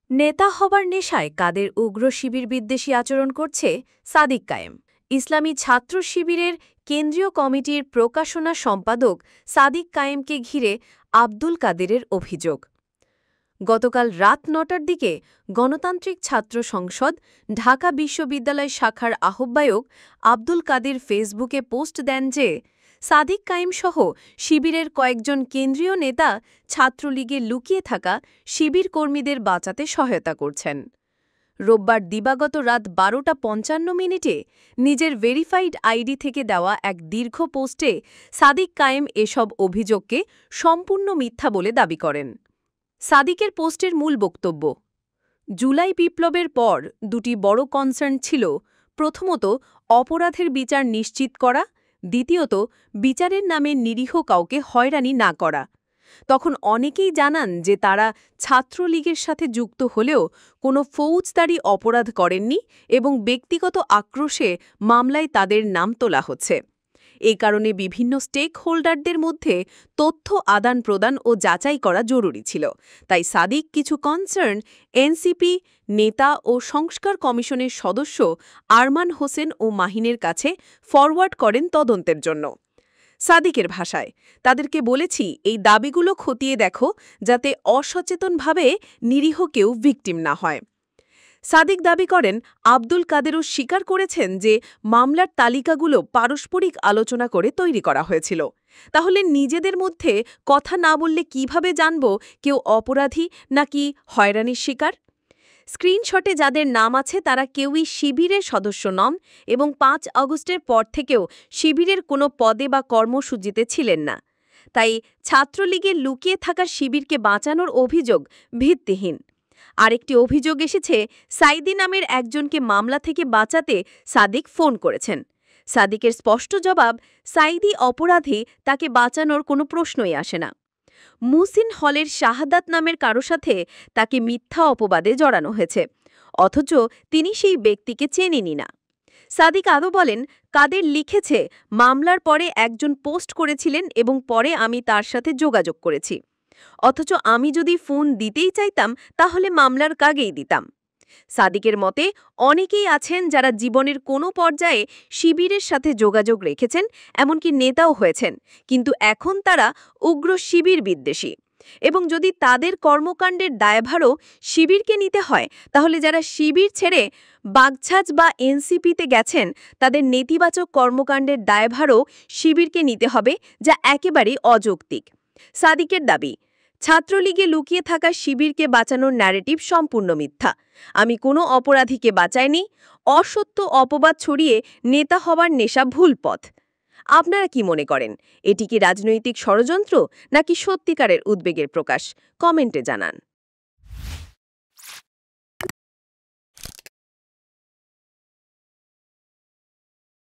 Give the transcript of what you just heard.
নেতা হবার নেশায় কাদের উগ্র শিবির বিদ্বেষী আচরণ করছে সাদিক কায়েম। ইসলামী ছাত্র শিবিরের কেন্দ্রীয় কমিটির প্রকাশনা সম্পাদক সাদিক কায়েমকে ঘিরে আব্দুল কাদেরের অভিযোগ। গতকাল রাত ৯টার দিকে গণতান্ত্রিক ছাত্র সংসদ ঢাকা বিশ্ববিদ্যালয় শাখার আহ্বায়ক আব্দুল কাদের ফেসবুকে পোস্ট দেন যে সাদিক কায়েমসহ শিবিরের কয়েকজন কেন্দ্রীয় নেতা ছাত্রলীগে লুকিয়ে থাকা শিবির কর্মীদের বাঁচাতে সহায়তা করছেন। রোববার দিবাগত রাত ১২টা ৫৫ নিজের ভেরিফাইড আইডি থেকে দেওয়া এক দীর্ঘ পোস্টে সাদিক কায়েম এসব অভিযোগকে সম্পূর্ণ মিথ্যা বলে দাবি করেন। সাদিকের পোস্টের মূল বক্তব্য: জুলাই বিপ্লবের পর দুটি বড় কনসার্ন ছিল, প্রথমত অপরাধের বিচার নিশ্চিত করা, দ্বিতীয়ত বিচারের নামে নিরীহ কাউকে হয়রানি না করা। তখন অনেকেই জানান যে তারা ছাত্রলীগের সাথে যুক্ত হলেও কোনো ফৌজদারি অপরাধ করেননি এবং ব্যক্তিগত আক্রোশে মামলায় তাদের নাম তোলা হচ্ছে। এ কারণে বিভিন্ন স্টেক হোল্ডারদের মধ্যে তথ্য আদান প্রদান ও যাচাই করা জরুরি ছিল। তাই সাদিক কিছু কনসার্ন এনসিপি নেতা ও সংস্কার কমিশনের সদস্য আরমান হোসেন ও মাহিনের কাছে ফরওয়ার্ড করেন তদন্তের জন্য। সাদিকের ভাষায়, তাদেরকে বলেছি এই দাবিগুলো খতিয়ে দেখো যাতে অসচেতনভাবে নিরীহ কেউ ভিকটিম না হয়। সাদিক দাবি করেন আব্দুল কাদেরও স্বীকার করেছেন যে মামলার তালিকাগুলো পারস্পরিক আলোচনা করে তৈরি করা হয়েছিল। তাহলে নিজেদের মধ্যে কথা না বললে কিভাবে জানব কেউ অপরাধী নাকি হয়রানির শিকার? স্ক্রিনশটে যাদের নাম আছে তারা কেউই শিবিরের সদস্য নন এবং ৫ আগস্টের পর থেকেও শিবিরের কোনো পদে বা কর্মসূচিতে ছিলেন না। তাই ছাত্রলীগে লুকিয়ে থাকা শিবিরকে বাঁচানোর অভিযোগ ভিত্তিহীন। আরেকটি অভিযোগ এসেছে, সাইদি নামের একজনকে মামলা থেকে বাঁচাতে সাদিক ফোন করেছেন। সাদিকের স্পষ্ট জবাব, সাইদি অপরাধী, তাকে বাঁচানোর কোনো প্রশ্নই আসে না। মুহসিন হলের শাহাদাত নামের কারো সাথে তাকে মিথ্যা অপবাদে জড়ানো হয়েছে, অথচ তিনি সেই ব্যক্তিকে চেনেনই না। সাদিক আরও বলেন, কাদের লিখেছে মামলার পরে একজন পোস্ট করেছিলেন এবং পরে আমি তার সাথে যোগাযোগ করেছি, অথচ আমি যদি ফোন দিতেই চাইতাম তাহলে মামলার কাগেই দিতাম। সাদিকের মতে অনেকেই আছেন যারা জীবনের কোনো পর্যায়ে শিবিরের সাথে যোগাযোগ রেখেছেন, এমনকি নেতাও হয়েছেন, কিন্তু এখন তারা উগ্র শিবির বিদ্বেষী। এবং যদি তাদের কর্মকাণ্ডের দায়ভারও শিবিরকে নিতে হয়, তাহলে যারা শিবির ছেড়ে বাগছাছ বা এনসিপিতে গেছেন তাদের নেতিবাচক কর্মকাণ্ডের দায়ভারও শিবিরকে নিতে হবে, যা একেবারেই অযৌক্তিক। সাদিকের দাবি, ছাত্রলীগে লুকিয়ে থাকা শিবিরকে বাঁচানোর ন্যারেটিভ সম্পূর্ণ মিথ্যা। আমি কোনো অপরাধীকে বাঁচাইনি। অসত্য অপবাদ ছড়িয়ে নেতা হবার নেশা ভুল পথ। আপনারা কি মনে করেন, এটি কি রাজনৈতিক ষড়যন্ত্র নাকি সত্যিকারের উদ্বেগের প্রকাশ? কমেন্টে জানান।